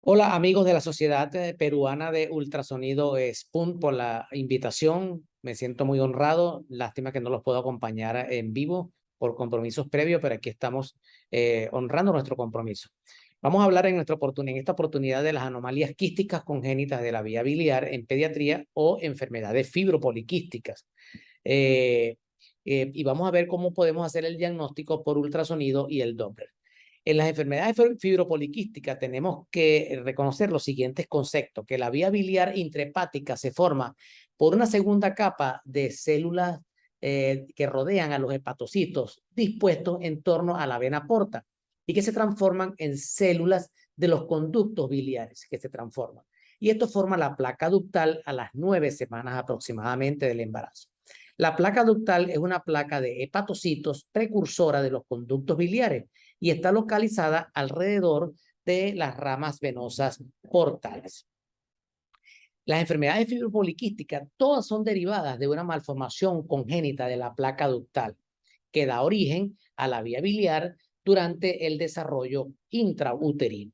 Hola amigos de la Sociedad Peruana de Ultrasonido SPUN por la invitación. Me siento muy honrado. Lástima que no los puedo acompañar en vivo por compromisos previos, pero aquí estamos honrando nuestro compromiso. Vamos a hablar en esta oportunidad de las anomalías quísticas congénitas de la vía biliar en pediatría o enfermedades fibropoliquísticas. Eh, y vamos a ver cómo podemos hacer el diagnóstico por ultrasonido y el Doppler. En las enfermedades fibropoliquísticas tenemos que reconocer los siguientes conceptos, que la vía biliar intrahepática se forma por una segunda capa de células que rodean a los hepatocitos dispuestos en torno a la vena porta y que se transforman en células de los conductos biliares que se transforman. Y esto forma la placa ductal a las 9 semanas aproximadamente del embarazo. La placa ductal es una placa de hepatocitos precursora de los conductos biliares y está localizada alrededor de las ramas venosas portales. Las enfermedades fibropoliquísticas todas son derivadas de una malformación congénita de la placa ductal que da origen a la vía biliar durante el desarrollo intrauterino.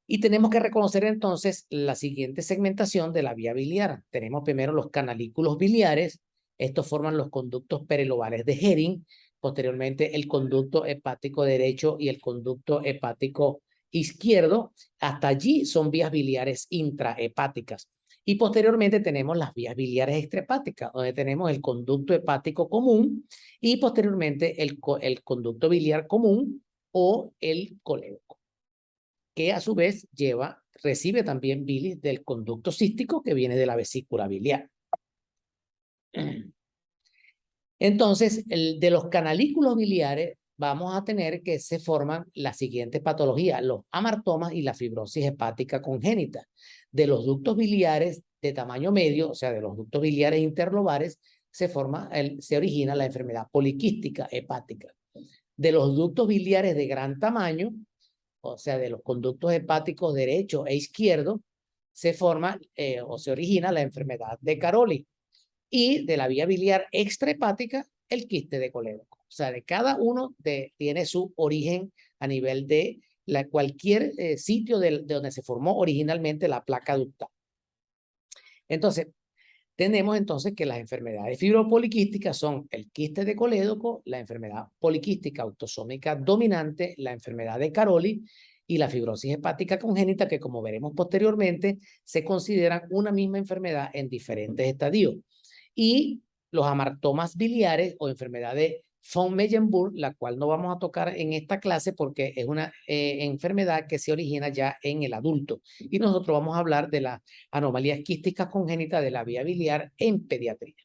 Y tenemos que reconocer entonces la siguiente segmentación de la vía biliar. Tenemos primero los canalículos biliares. Estos forman los conductos perelobales de Hering. Posteriormente el conducto hepático derecho y el conducto hepático izquierdo. Hasta allí son vías biliares intrahepáticas. Y posteriormente tenemos las vías biliares extrahepáticas, donde tenemos el conducto hepático común y posteriormente el conducto biliar común o el colédoco, que a su vez recibe también bilis del conducto cístico que viene de la vesícula biliar. Entonces, de los canalículos biliares vamos a tener que se forman las siguientes patologías: los amartomas y la fibrosis hepática congénita. De los ductos biliares de tamaño medio, o sea, de los ductos biliares interlobares, se origina la enfermedad poliquística hepática. De los ductos biliares de gran tamaño, o sea, de los conductos hepáticos derecho e izquierdo, se forma o se origina la enfermedad de Caroli. Y de la vía biliar extrahepática, el quiste de colédoco. O sea, de cada uno tiene su origen a nivel de cualquier sitio de donde se formó originalmente la placa ductal. Entonces, tenemos entonces que las enfermedades fibropoliquísticas son el quiste de colédoco, la enfermedad poliquística autosómica dominante, la enfermedad de Caroli y la fibrosis hepática congénita, que como veremos posteriormente, se consideran una misma enfermedad en diferentes estadios. Y los amartomas biliares o enfermedad de von Meyenburg, la cual no vamos a tocar en esta clase porque es una enfermedad que se origina ya en el adulto. Y nosotros vamos a hablar de las anomalías quísticas congénitas de la vía biliar en pediatría.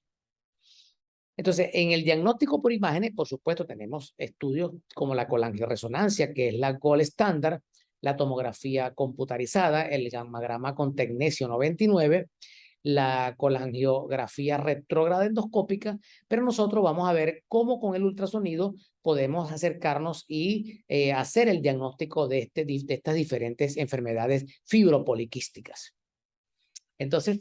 Entonces, en el diagnóstico por imágenes, por supuesto, tenemos estudios como la colangioresonancia, que es la gold estándar, la tomografía computarizada, el gammagrama con tecnesio 99, la colangiografía retrógrada endoscópica, pero nosotros vamos a ver cómo con el ultrasonido podemos acercarnos y hacer el diagnóstico de estas diferentes enfermedades fibropoliquísticas. Entonces,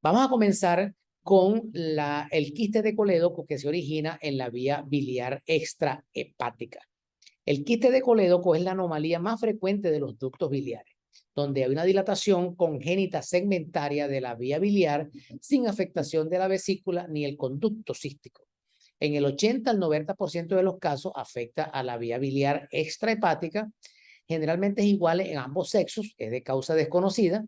vamos a comenzar con el quiste de colédoco que se origina en la vía biliar extrahepática. El quiste de colédoco es la anomalía más frecuente de los ductos biliares, donde hay una dilatación congénita segmentaria de la vía biliar sin afectación de la vesícula ni el conducto cístico. En el 80 al 90% de los casos afecta a la vía biliar extrahepática, generalmente es igual en ambos sexos, es de causa desconocida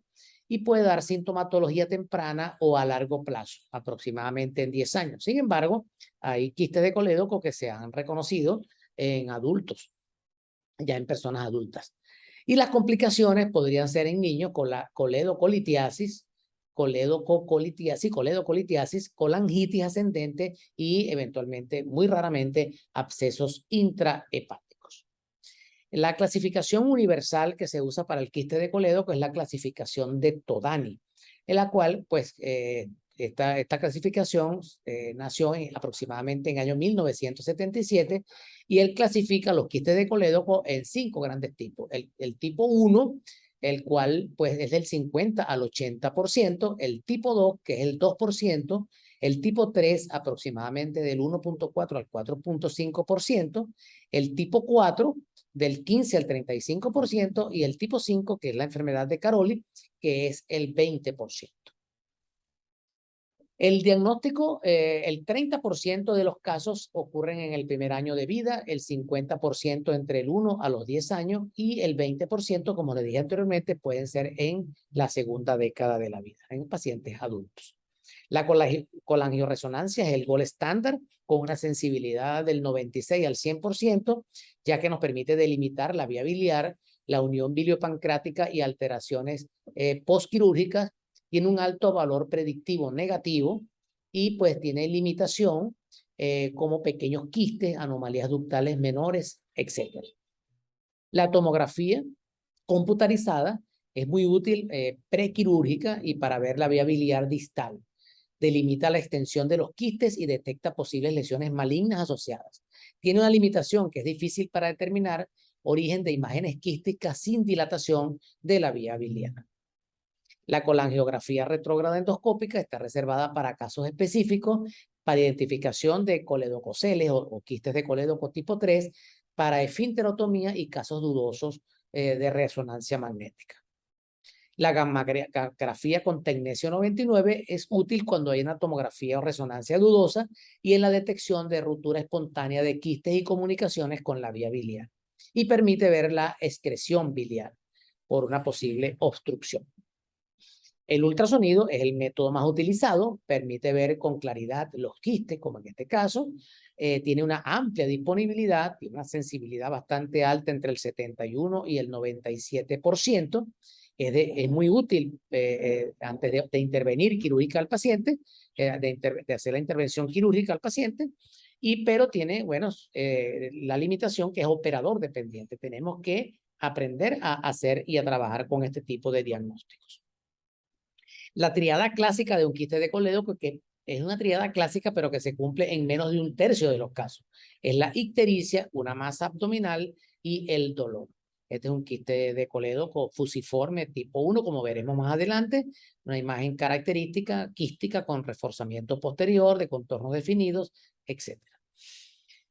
y puede dar sintomatología temprana o a largo plazo, aproximadamente en 10 años. Sin embargo, hay quistes de colédoco que se han reconocido en adultos, ya en personas adultas. Y las complicaciones podrían ser en niños con la coledocolitiasis, coledocolitiasis, colangitis ascendente y eventualmente, muy raramente, abscesos intrahepáticos. La clasificación universal que se usa para el quiste de colédoco es la clasificación de Todani, en la cual, pues, esta clasificación nació aproximadamente en el año 1977 y él clasifica los quistes de colédoco en 5 grandes tipos. El tipo 1, el cual pues es del 50 al 80%, el tipo 2, que es el 2%, El tipo 3 aproximadamente del 1.4 al 4.5%, el tipo 4 del 15 al 35% y el tipo 5, que es la enfermedad de Caroli, que es el 20%. El diagnóstico, el 30% de los casos ocurren en el primer año de vida, el 50% entre el 1 a los 10 años y el 20%, como le dije anteriormente, pueden ser en la segunda década de la vida, en pacientes adultos. La colangioresonancia es el gold estándar con una sensibilidad del 96 al 100%, ya que nos permite delimitar la vía biliar, la unión biliopancreática y alteraciones postquirúrgicas. Tiene un alto valor predictivo negativo y pues tiene limitación como pequeños quistes, anomalías ductales menores, etc. La tomografía computarizada es muy útil prequirúrgica y para ver la vía biliar distal. Delimita la extensión de los quistes y detecta posibles lesiones malignas asociadas. Tiene una limitación que es difícil para determinar origen de imágenes quísticas sin dilatación de la vía biliar. La colangiografía retrógrada endoscópica está reservada para casos específicos, para identificación de coledococeles o quistes de colédoco tipo 3, para esfinterotomía y casos dudosos de resonancia magnética. La gammagrafía con tecnesio 99 es útil cuando hay una tomografía o resonancia dudosa y en la detección de ruptura espontánea de quistes y comunicaciones con la vía biliar, y permite ver la excreción biliar por una posible obstrucción. El ultrasonido es el método más utilizado, permite ver con claridad los quistes, como en este caso, tiene una amplia disponibilidad, tiene una sensibilidad bastante alta entre el 71 y el 97%, es muy útil antes de intervenir quirúrgica al paciente, de hacer la intervención quirúrgica al paciente, pero tiene, bueno, la limitación que es operador dependiente. Tenemos que aprender a hacer y a trabajar con este tipo de diagnósticos. La triada clásica de un quiste de colédoco, que es una triada clásica, pero que se cumple en menos de un tercio de los casos. Es la ictericia, una masa abdominal y el dolor. Este es un quiste de colédoco fusiforme tipo 1, como veremos más adelante. Una imagen característica quística con reforzamiento posterior, de contornos definidos, etc.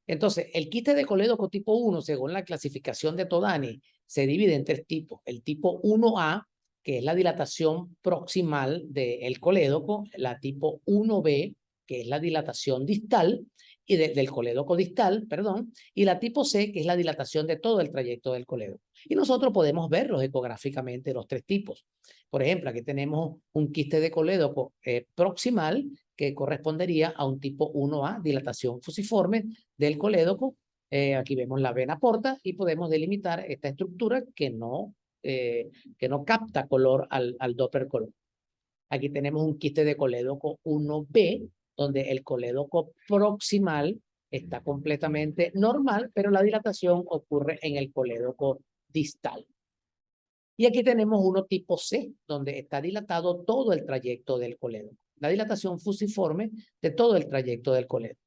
Entonces, el quiste de colédoco tipo 1, según la clasificación de Todani, se divide en tres tipos. El tipo 1A, que es la dilatación proximal del colédoco, la tipo 1B, que es la dilatación distal, y del colédoco distal, perdón, y la tipo C, que es la dilatación de todo el trayecto del colédoco. Y nosotros podemos verlos ecográficamente, los tres tipos. Por ejemplo, aquí tenemos un quiste de colédoco proximal, que correspondería a un tipo 1A, dilatación fusiforme del colédoco. Aquí vemos la vena porta y podemos delimitar esta estructura que no capta color al Doppler color. Aquí tenemos un quiste de colédoco 1B, donde el colédoco proximal está completamente normal, pero la dilatación ocurre en el colédoco distal. Y aquí tenemos uno tipo C, donde está dilatado todo el trayecto del colédoco. La dilatación fusiforme de todo el trayecto del colédoco.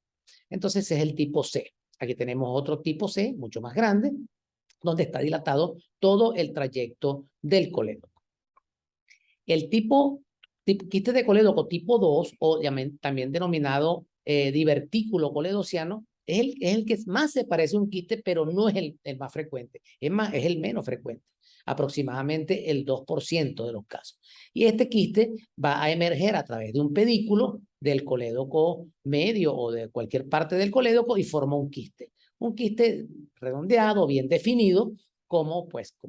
Entonces es el tipo C. Aquí tenemos otro tipo C, mucho más grande, donde está dilatado todo el trayecto del colédoco. El quiste de colédoco tipo 2, o también denominado divertículo coledociano, es el que más se parece a un quiste, pero no es el más frecuente. Es el menos frecuente, aproximadamente el 2% de los casos. Y este quiste va a emerger a través de un pedículo del colédoco medio o de cualquier parte del colédoco y forma un quiste. Un quiste redondeado, bien definido, como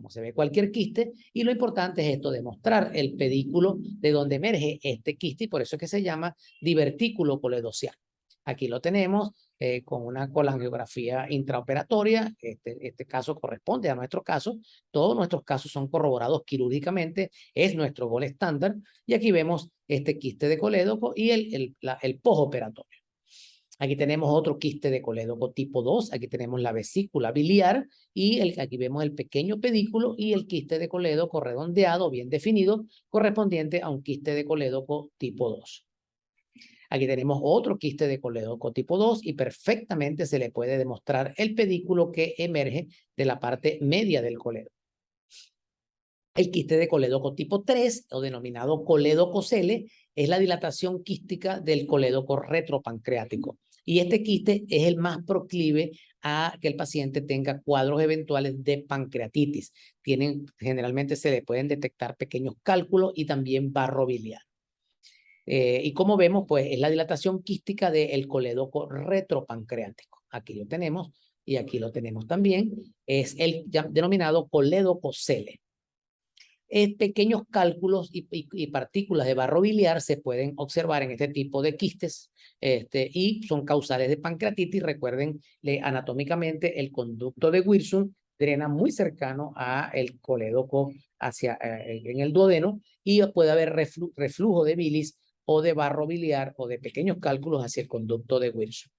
se ve cualquier quiste, y lo importante es esto, demostrar el pedículo de donde emerge este quiste, y por eso es que se llama divertículo coledociano. Aquí lo tenemos con una colangiografía intraoperatoria. Este caso corresponde a nuestro caso. Todos nuestros casos son corroborados quirúrgicamente, es nuestro gol estándar, y aquí vemos este quiste de colédoco y el postoperatorio. Aquí tenemos otro quiste de colédoco tipo 2, aquí tenemos la vesícula biliar y aquí vemos el pequeño pedículo y el quiste de colédoco redondeado, bien definido, correspondiente a un quiste de colédoco tipo 2. Aquí tenemos otro quiste de colédoco tipo 2 y perfectamente se le puede demostrar el pedículo que emerge de la parte media del colédoco. El quiste de colédoco tipo 3, o denominado colédococele, es la dilatación quística del colédoco retropancreático. Y este quiste es el más proclive a que el paciente tenga cuadros eventuales de pancreatitis. Generalmente se le pueden detectar pequeños cálculos y también barro biliar. Y como vemos, pues es la dilatación quística del colédoco retropancreático. Aquí lo tenemos y aquí lo tenemos también. Es el denominado colédoco cele. Pequeños cálculos y partículas de barro biliar se pueden observar en este tipo de quistes y son causales de pancreatitis. Recuerden, anatómicamente el conducto de Wirsung drena muy cercano al colédoco en el duodeno y puede haber reflujo de bilis o de barro biliar o de pequeños cálculos hacia el conducto de Wirsung.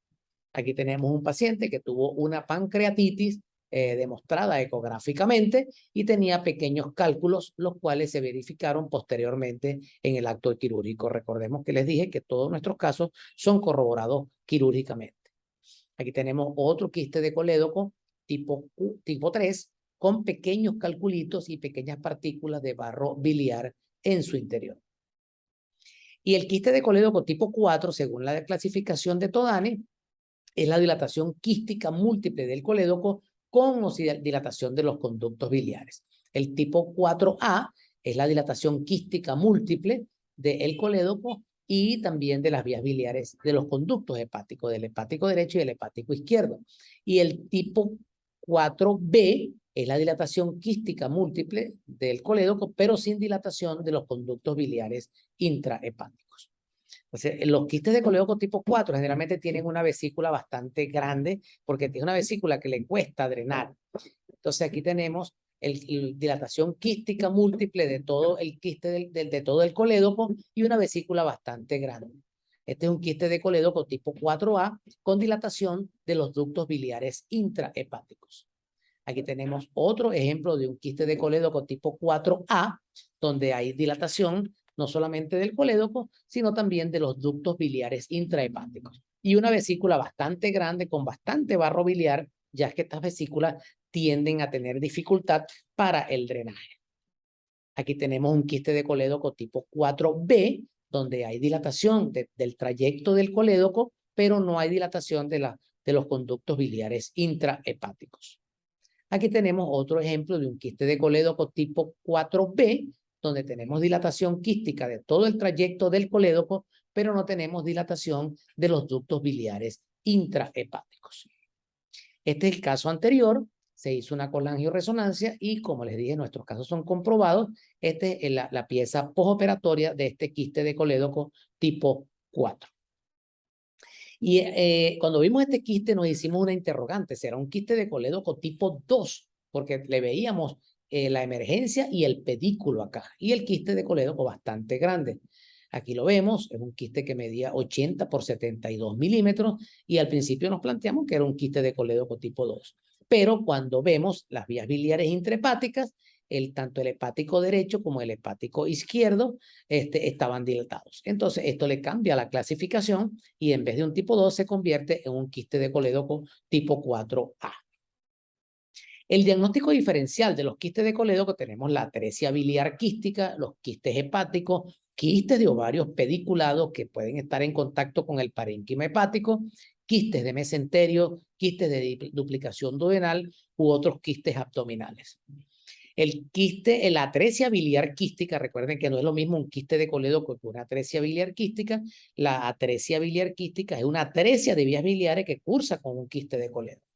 Aquí tenemos un paciente que tuvo una pancreatitis demostrada ecográficamente y tenía pequeños cálculos, los cuales se verificaron posteriormente en el acto quirúrgico. Recordemos que les dije que todos nuestros casos son corroborados quirúrgicamente. Aquí tenemos otro quiste de colédoco tipo 3 con pequeños calculitos y pequeñas partículas de barro biliar en su interior. Y el quiste de colédoco tipo 4, según la clasificación de Todane, es la dilatación quística múltiple del colédoco con dilatación de los conductos biliares. El tipo 4A es la dilatación quística múltiple del colédoco y también de las vías biliares de los conductos hepáticos, del hepático derecho y del hepático izquierdo. Y el tipo 4B es la dilatación quística múltiple del colédoco, pero sin dilatación de los conductos biliares intrahepáticos. Entonces, los quistes de colédoco tipo 4 generalmente tienen una vesícula bastante grande porque tiene una vesícula que le cuesta drenar. Entonces, aquí tenemos dilatación quística múltiple de todo el quiste de todo el colédoco y una vesícula bastante grande. Este es un quiste de colédoco tipo 4A con dilatación de los ductos biliares intrahepáticos. Aquí tenemos otro ejemplo de un quiste de colédoco tipo 4A, donde hay dilatación no solamente del colédoco, sino también de los ductos biliares intrahepáticos. Y una vesícula bastante grande con bastante barro biliar, ya que estas vesículas tienden a tener dificultad para el drenaje. Aquí tenemos un quiste de colédoco tipo 4B, donde hay dilatación del trayecto del colédoco, pero no hay dilatación de los conductos biliares intrahepáticos. Aquí tenemos otro ejemplo de un quiste de colédoco tipo 4B, donde tenemos dilatación quística de todo el trayecto del colédoco, pero no tenemos dilatación de los ductos biliares intrahepáticos. Este es el caso anterior, se hizo una colangioresonancia y como les dije, nuestros casos son comprobados. Esta es la pieza postoperatoria de este quiste de colédoco tipo 4. Y cuando vimos este quiste nos hicimos una interrogante, ¿será un quiste de colédoco tipo 2? Porque le veíamos la emergencia y el pedículo acá, y el quiste de colédoco bastante grande. Aquí lo vemos, es un quiste que medía 80 por 72 milímetros, y al principio nos planteamos que era un quiste de colédoco tipo 2. Pero cuando vemos las vías biliares intrahepáticas, tanto el hepático derecho como el hepático izquierdo estaban dilatados. Entonces, esto le cambia la clasificación y en vez de un tipo 2 se convierte en un quiste de colédoco tipo 4A. El diagnóstico diferencial de los quistes de colédoco tenemos la atresia biliar quística, los quistes hepáticos, quistes de ovarios pediculados que pueden estar en contacto con el parénquima hepático, quistes de mesenterio, quistes de duplicación duodenal u otros quistes abdominales. La atresia biliar quística, recuerden que no es lo mismo un quiste de colédoco que una atresia biliar quística. La atresia biliar quística es una atresia de vías biliares que cursa con un quiste de colédoco.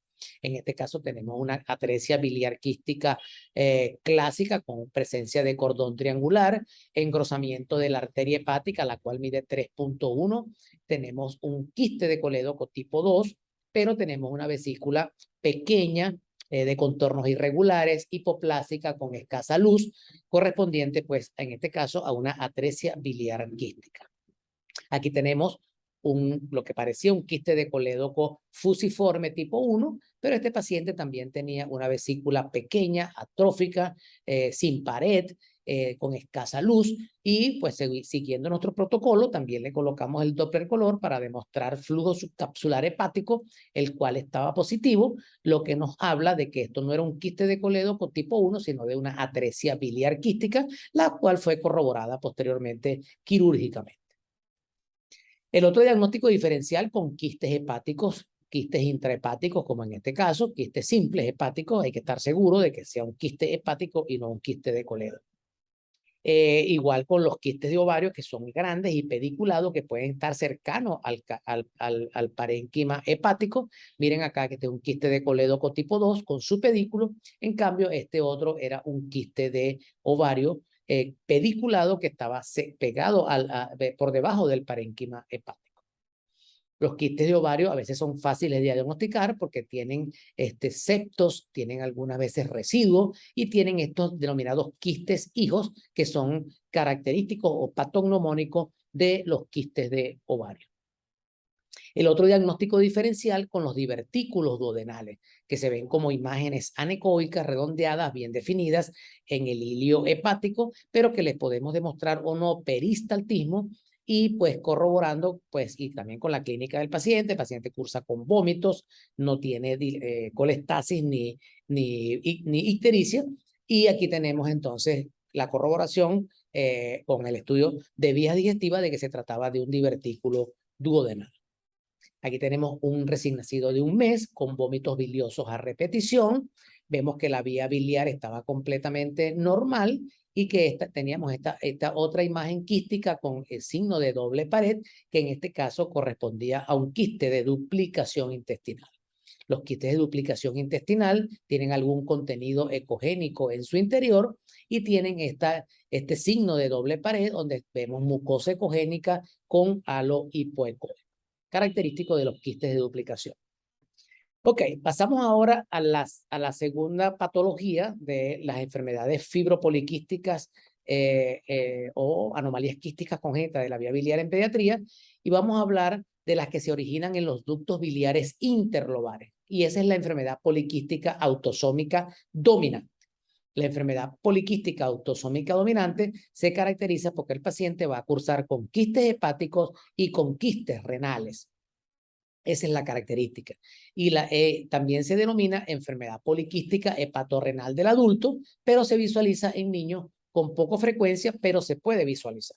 En este caso tenemos una atresia biliar quística clásica con presencia de cordón triangular, engrosamiento de la arteria hepática, la cual mide 3.1. Tenemos un quiste de colédoco tipo 2, pero tenemos una vesícula pequeña, de contornos irregulares, hipoplásica con escasa luz, correspondiente pues en este caso a una atresia biliar quística. Aquí tenemos lo que parecía un quiste de colédoco fusiforme tipo 1, pero este paciente también tenía una vesícula pequeña, atrófica, sin pared, con escasa luz, y pues siguiendo nuestro protocolo también le colocamos el Doppler color para demostrar flujo subcapsular hepático, el cual estaba positivo, lo que nos habla de que esto no era un quiste de colédoco tipo 1, sino de una atresia biliar quística, la cual fue corroborada posteriormente quirúrgicamente. El otro diagnóstico diferencial con quistes hepáticos, quistes intrahepáticos, como en este caso, quistes simples hepáticos, hay que estar seguro de que sea un quiste hepático y no un quiste de coledo. Igual con los quistes de ovario, que son grandes y pediculados, que pueden estar cercanos al parénquima hepático. Miren acá que este es un quiste de colédoco tipo 2 con su pedículo. En cambio, este otro era un quiste de ovario pediculado que estaba pegado por debajo del parénquima hepático. Los quistes de ovario a veces son fáciles de diagnosticar porque tienen septos, tienen algunas veces residuos y tienen estos denominados quistes hijos que son característicos o patognomónicos de los quistes de ovario. El otro diagnóstico diferencial con los divertículos duodenales, que se ven como imágenes anecoicas, redondeadas, bien definidas en el hilio hepático, pero que les podemos demostrar o no peristaltismo y pues corroborando, pues, y también con la clínica del paciente. El paciente cursa con vómitos, no tiene colestasis ni ictericia, y aquí tenemos entonces la corroboración con el estudio de vías digestivas de que se trataba de un divertículo duodenal. Aquí tenemos un recién nacido de 1 mes con vómitos biliosos a repetición. Vemos que la vía biliar estaba completamente normal y que teníamos esta otra imagen quística con el signo de doble pared, que en este caso correspondía a un quiste de duplicación intestinal. Los quistes de duplicación intestinal tienen algún contenido ecogénico en su interior y tienen este signo de doble pared donde vemos mucosa ecogénica con halo hipoecóico, característico de los quistes de duplicación. Ok, pasamos ahora a la segunda patología de las enfermedades fibropoliquísticas o anomalías quísticas congénitas de la vía biliar en pediatría, y vamos a hablar de las que se originan en los ductos biliares interlobares, y esa es la enfermedad poliquística autosómica dominante. La enfermedad poliquística autosómica dominante se caracteriza porque el paciente va a cursar con quistes hepáticos y con quistes renales. Esa es la característica. Y también se denomina enfermedad poliquística hepatorrenal del adulto, pero se visualiza en niños con poca frecuencia, pero se puede visualizar.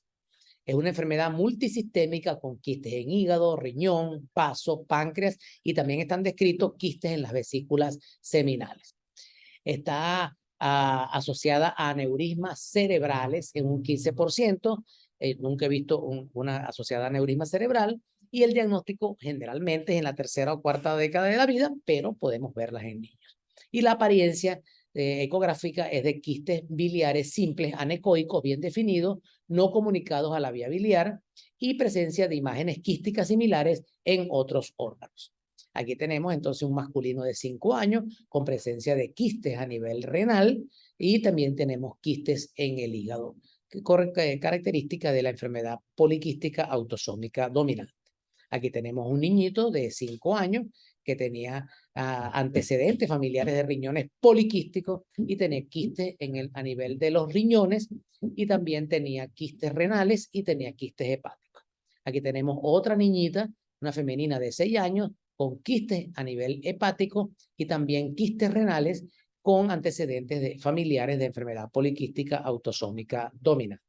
Es una enfermedad multisistémica con quistes en hígado, riñón, vaso, páncreas, y también están descritos quistes en las vesículas seminales. Está asociada a aneurismas cerebrales en un 15%. Nunca he visto una asociada a aneurisma cerebral, y el diagnóstico generalmente es en la tercera o cuarta década de la vida, pero podemos verlas en niños. Y la apariencia ecográfica es de quistes biliares simples, anecoicos, bien definidos, no comunicados a la vía biliar, y presencia de imágenes quísticas similares en otros órganos. Aquí tenemos entonces un masculino de 5 años con presencia de quistes a nivel renal, y también tenemos quistes en el hígado, característica de la enfermedad poliquística autosómica dominante. Aquí tenemos un niñito de 5 años que tenía antecedentes familiares de riñones poliquísticos y tenía quistes a nivel de los riñones, y también tenía quistes renales y tenía quistes hepáticos. Aquí tenemos otra niñita, una femenina de 6 años, con quistes a nivel hepático y también quistes renales con antecedentes familiares de enfermedad poliquística autosómica dominante.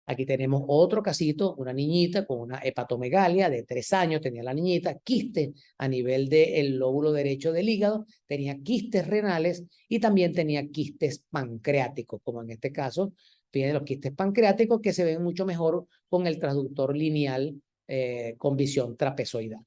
Aquí tenemos otro casito, una niñita con una hepatomegalia de 3 años, tenía la niñita, quistes a nivel del lóbulo derecho del hígado, tenía quistes renales y también tenía quistes pancreáticos, como en este caso, fíjense los quistes pancreáticos que se ven mucho mejor con el transductor lineal con visión trapezoidal.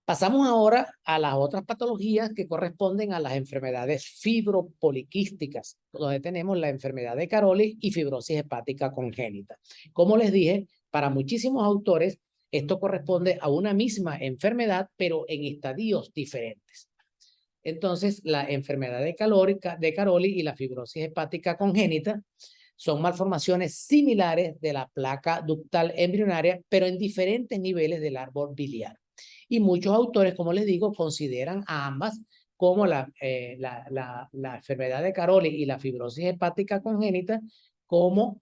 Pasamos ahora a las otras patologías que corresponden a las enfermedades fibropoliquísticas, donde tenemos la enfermedad de Caroli y fibrosis hepática congénita. Como les dije, para muchísimos autores esto corresponde a una misma enfermedad, pero en estadios diferentes. Entonces, la enfermedad de Caroli y la fibrosis hepática congénita son malformaciones similares de la placa ductal embrionaria, pero en diferentes niveles del árbol biliar. Y muchos autores, como les digo, consideran a ambas como la enfermedad de Caroli y la fibrosis hepática congénita como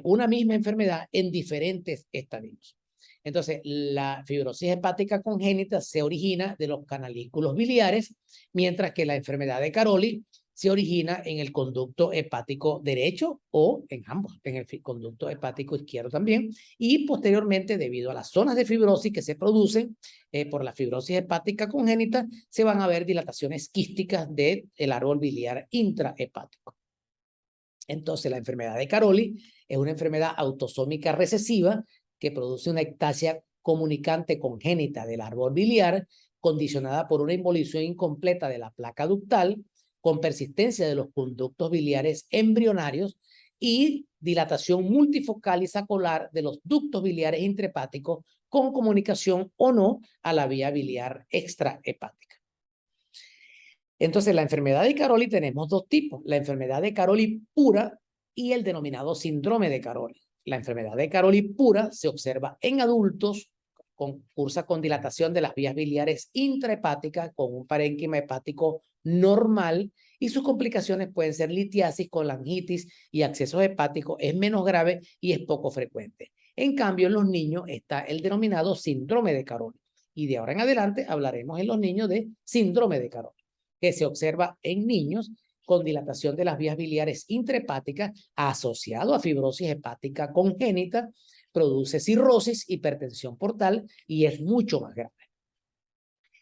una misma enfermedad en diferentes estadios. Entonces, la fibrosis hepática congénita se origina de los canalículos biliares, mientras que la enfermedad de Caroli se origina en el conducto hepático derecho o en ambos, en el conducto hepático izquierdo también, y posteriormente, debido a las zonas de fibrosis que se producen por la fibrosis hepática congénita, se van a ver dilataciones quísticas del árbol biliar intrahepático. Entonces, la enfermedad de Caroli es una enfermedad autosómica recesiva que produce una ectasia comunicante congénita del árbol biliar, condicionada por una involución incompleta de la placa ductal, con persistencia de los conductos biliares embrionarios y dilatación multifocal y sacolar de los ductos biliares intrahepáticos con comunicación o no a la vía biliar extrahepática. Entonces, la enfermedad de Caroli tenemos dos tipos, la enfermedad de Caroli pura y el denominado síndrome de Caroli. La enfermedad de Caroli pura se observa en adultos, cursa con dilatación de las vías biliares intrahepáticas con un parénquima hepático normal y sus complicaciones pueden ser litiasis, colangitis y accesos hepáticos, es menos grave y es poco frecuente. En cambio, en los niños está el denominado síndrome de Caroli y de ahora en adelante hablaremos en los niños de síndrome de Caroli, que se observa en niños con dilatación de las vías biliares intrahepáticas asociado a fibrosis hepática congénita, produce cirrosis, hipertensión portal y es mucho más grave.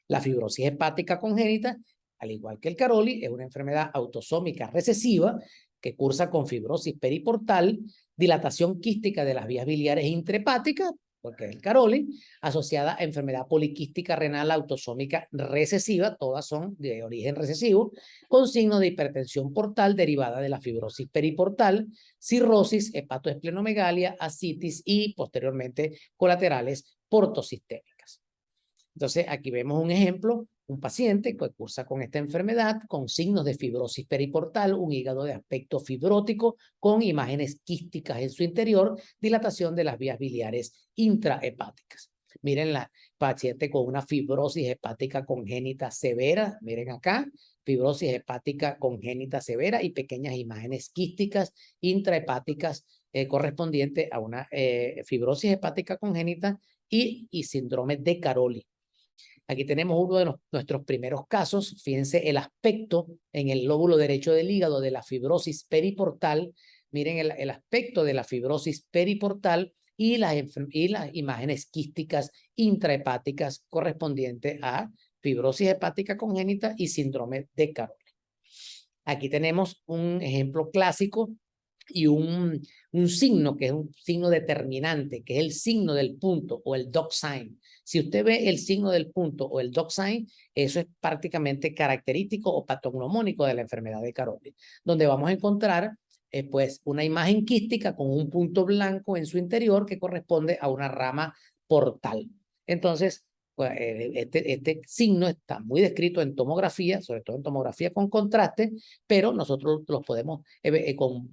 La fibrosis hepática congénita, al igual que el Caroli, es una enfermedad autosómica recesiva que cursa con fibrosis periportal, dilatación quística de las vías biliares intrahepáticas, porque es el Caroli, asociada a enfermedad poliquística renal autosómica recesiva, todas son de origen recesivo, con signos de hipertensión portal derivada de la fibrosis periportal, cirrosis, hepatoesplenomegalia, ascitis y posteriormente colaterales portosistémicas. Entonces, aquí vemos un ejemplo, un paciente que cursa con esta enfermedad, con signos de fibrosis periportal, un hígado de aspecto fibrótico, con imágenes quísticas en su interior, dilatación de las vías biliares intrahepáticas. Miren la paciente con una fibrosis hepática congénita severa, miren acá, fibrosis hepática congénita severa y pequeñas imágenes quísticas intrahepáticas correspondiente a una fibrosis hepática congénita y síndrome de Caroli. Aquí tenemos uno de nuestros primeros casos. Fíjense el aspecto en el lóbulo derecho del hígado de la fibrosis periportal. Miren el aspecto de la fibrosis periportal y las imágenes quísticas intrahepáticas correspondientes a fibrosis hepática congénita y síndrome de Caroli. Aquí tenemos un ejemplo clásico y un signo que es un signo determinante, que es el signo del punto o el dot sign. Si usted ve el signo del punto o el dot sign, eso es prácticamente característico o patognomónico de la enfermedad de Caroli, donde vamos a encontrar pues una imagen quística con un punto blanco en su interior que corresponde a una rama portal. Entonces, pues, este signo está muy descrito en tomografía, sobre todo en tomografía con contraste, pero nosotros los podemos, con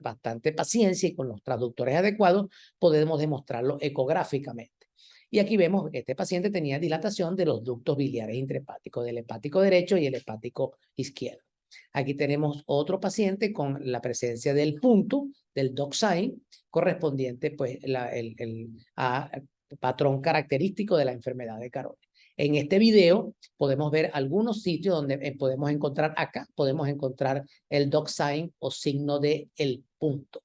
bastante paciencia y con los traductores adecuados, podemos demostrarlo ecográficamente. Y aquí vemos que este paciente tenía dilatación de los ductos biliares intrahepáticos, del hepático derecho y el hepático izquierdo. Aquí tenemos otro paciente con la presencia del punto, del dot sign, correspondiente pues, a patrón característico de la enfermedad de Caroli. En este video podemos ver algunos sitios donde podemos encontrar acá, podemos encontrar el dot sign o signo de el punto.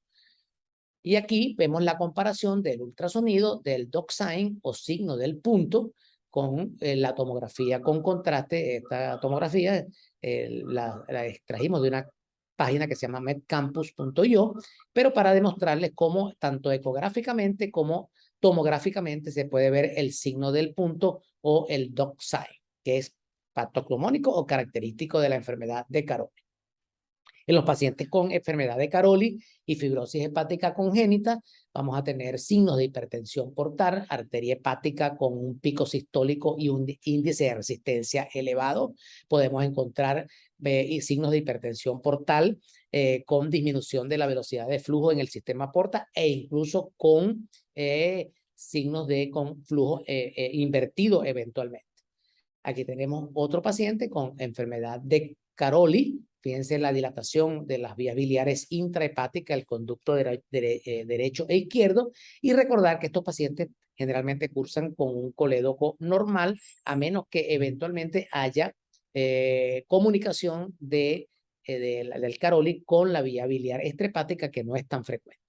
Y aquí vemos la comparación del ultrasonido del dot sign o signo del punto con la tomografía con contraste. Esta tomografía la extrajimos de una página que se llama medcampus.io, pero para demostrarles cómo tanto ecográficamente como tomográficamente se puede ver el signo del punto o el dot sign, que es patognomónico o característico de la enfermedad de Caroli. En los pacientes con enfermedad de Caroli y fibrosis hepática congénita, vamos a tener signos de hipertensión portal, arteria hepática con un pico sistólico y un índice de resistencia elevado. Podemos encontrar signos de hipertensión portal con disminución de la velocidad de flujo en el sistema porta e incluso con signos de flujo invertido eventualmente. Aquí tenemos otro paciente con enfermedad de Caroli. Fíjense la dilatación de las vías biliares intrahepáticas, el conducto derecho e izquierdo. Y recordar que estos pacientes generalmente cursan con un colédoco normal, a menos que eventualmente haya comunicación de del Caroli con la vía biliar extrahepática, que no es tan frecuente.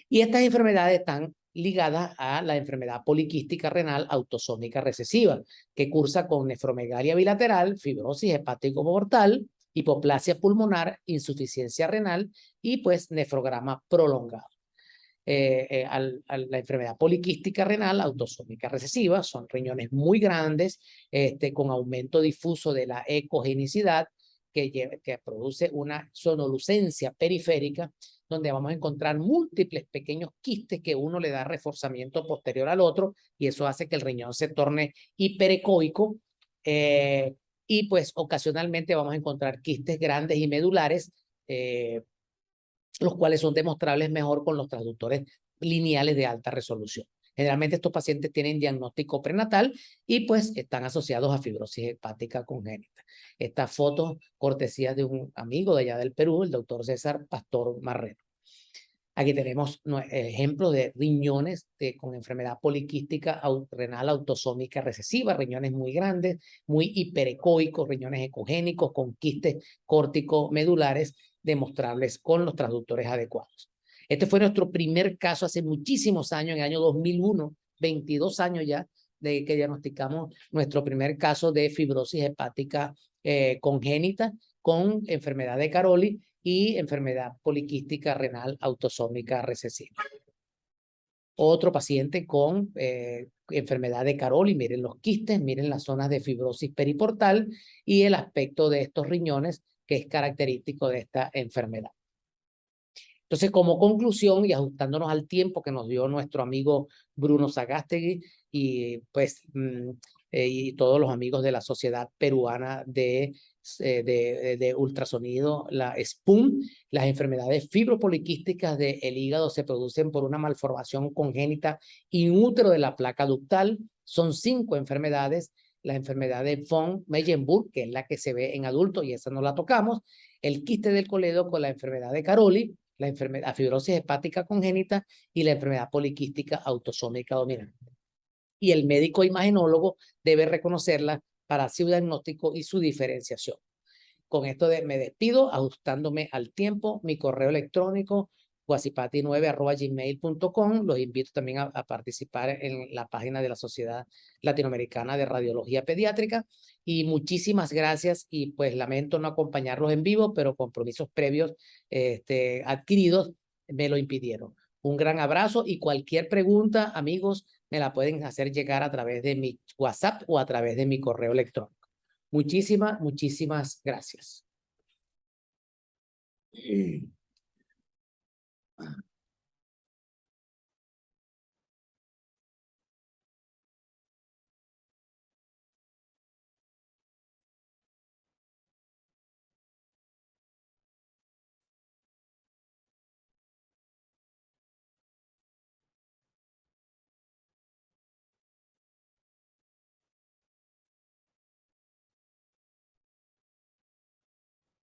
Y estas enfermedades están ligadas a la enfermedad poliquística renal autosómica recesiva, que cursa con nefromegalia bilateral, fibrosis hepático-portal, hipoplasia pulmonar, insuficiencia renal y pues nefrograma prolongado. La enfermedad poliquística renal autosómica recesiva son riñones muy grandes, con aumento difuso de la ecogenicidad, que produce una sonolucencia periférica, donde vamos a encontrar múltiples pequeños quistes que uno le da reforzamiento posterior al otro, y eso hace que el riñón se torne hiperecoico, y pues ocasionalmente vamos a encontrar quistes grandes y medulares, los cuales son demostrables mejor con los transductores lineales de alta resolución. Generalmente estos pacientes tienen diagnóstico prenatal y pues están asociados a fibrosis hepática congénita. Esta foto cortesía de un amigo de allá del Perú, el doctor César Pastor Marrero. Aquí tenemos ejemplos de riñones con enfermedad poliquística renal autosómica recesiva, riñones muy grandes, muy hiperecoicos, riñones ecogénicos con quistes córtico-medulares demostrables con los transductores adecuados. Este fue nuestro primer caso hace muchísimos años, en el año 2001, 22 años ya de que diagnosticamos nuestro primer caso de fibrosis hepática congénita con enfermedad de Caroli y enfermedad poliquística renal autosómica recesiva. Otro paciente con enfermedad de Caroli, miren los quistes, miren las zonas de fibrosis periportal y el aspecto de estos riñones que es característico de esta enfermedad. Entonces, como conclusión y ajustándonos al tiempo que nos dio nuestro amigo Bruno Sagástegui y pues y todos los amigos de la Sociedad Peruana de Ultrasonido, la SPUM, las enfermedades fibropoliquísticas del hígado se producen por una malformación congénita in útero de la placa ductal. Son 5 enfermedades. La enfermedad de von Meyenburg, que es la que se ve en adultos y esa no la tocamos, el quiste del coledo con la enfermedad de Caroli, la fibrosis hepática congénita y la enfermedad poliquística autosómica dominante. Y el médico imagenólogo debe reconocerla para su diagnóstico y su diferenciación. Con esto me despido, ajustándome al tiempo. Mi correo electrónico, guasipati9@gmail.com. Los invito también a participar en la página de la Sociedad Latinoamericana de Radiología Pediátrica. Y muchísimas gracias, y pues lamento no acompañarlos en vivo, pero compromisos previos adquiridos me lo impidieron. Un gran abrazo, y cualquier pregunta, amigos, me la pueden hacer llegar a través de mi WhatsApp o a través de mi correo electrónico. Muchísimas gracias.